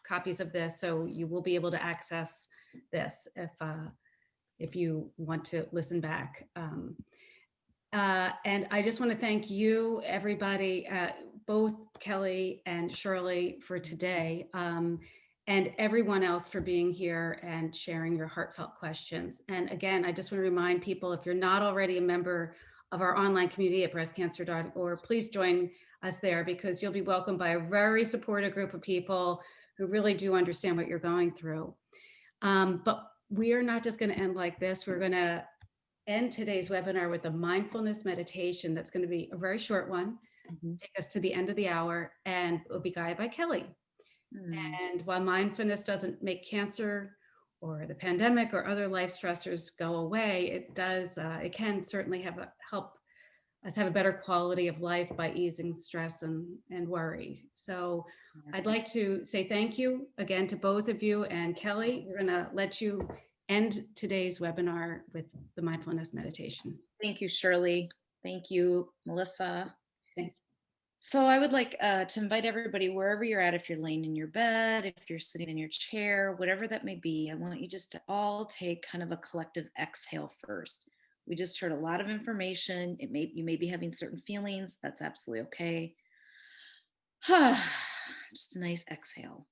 copies of this, so you will be able to access this if you want to listen back. And I just want to thank you, everybody, both Kelly and Shirley, for today, and everyone else for being here and sharing your heartfelt questions. And again, I just want to remind people, if you're not already a member of our online community at Breastcancer.org, please join us there, because you'll be welcomed by a very supportive group of people who really do understand what you're going through. But we are not just going to end like this. We're going to end today's webinar with a mindfulness meditation that's going to be a very short one, take us to the end of the hour, and it will be guided by Kelly. And while mindfulness doesn't make cancer or the pandemic or other life stressors go away, it can certainly help us have a better quality of life by easing stress and worry. So I'd like to say thank you again to both of you. And Kelly, we're going to let you end today's webinar with the mindfulness meditation. Thank you, Shirley. Thank you, Melissa. Thank you. So I would like to invite everybody, wherever you're at, if you're laying in your bed, if you're sitting in your chair, whatever that may be, I want you just to all take kind of a collective exhale first. We just heard a lot of information. You may be having certain feelings. That's absolutely okay. Just a nice exhale.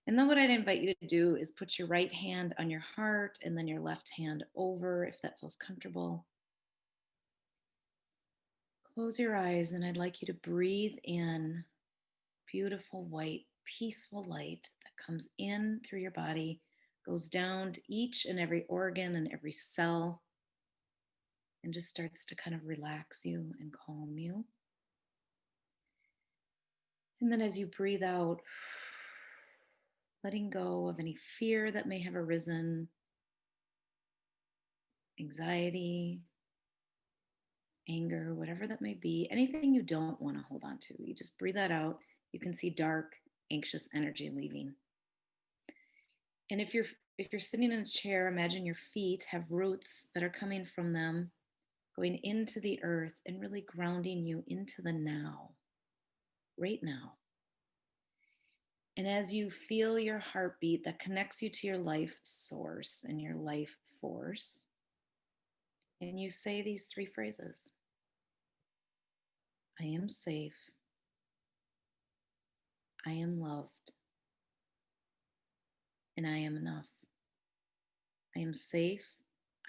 And then what I'd invite you to do is put your right hand on your heart and then your left hand over, if that feels comfortable. Close your eyes, and I'd like you to breathe in beautiful, white, peaceful light that comes in through your body, goes down to each and every organ and every cell, and just starts to kind of relax you and calm you. And then as you breathe out, letting go of any fear that may have arisen, anxiety, anger, whatever that may be, anything you don't want to hold on to. You just breathe that out. You can see dark, anxious energy leaving. And if you're If you're sitting in a chair, imagine your feet have roots that are coming from them, going into the earth and really grounding you into the now, right now. And as you feel your heartbeat that connects you to your life source and your life force, and you say these three phrases: I am safe, I am loved, and I am enough. I am safe,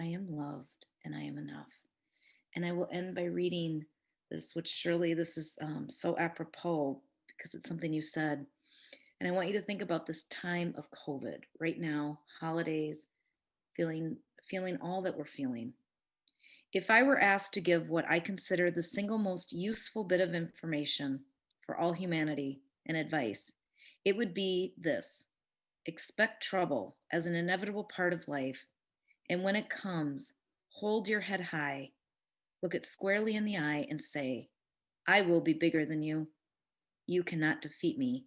I am loved, and I am enough. And I will end by reading this, which Shirley, this is so apropos because it's something you said. And I want you to think about this time of COVID right now, holidays, feeling all that we're feeling. If I were asked to give what I consider the single most useful bit of information for all humanity and advice, it would be this: expect trouble as an inevitable part of life. And when it comes, hold your head high, look it squarely in the eye, and say, I will be bigger than you. You cannot defeat me.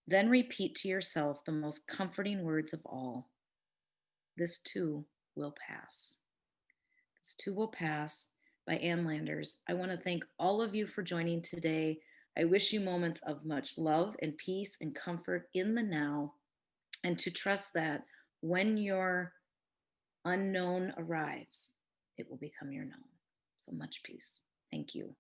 Then repeat to yourself the most comforting words of all: this too will pass. This too will pass, by Ann Landers. I want to thank all of you for joining today. I wish you moments of much love and peace and comfort in the now, and to trust that when your unknown arrives, it will become your known. So much peace. Thank you.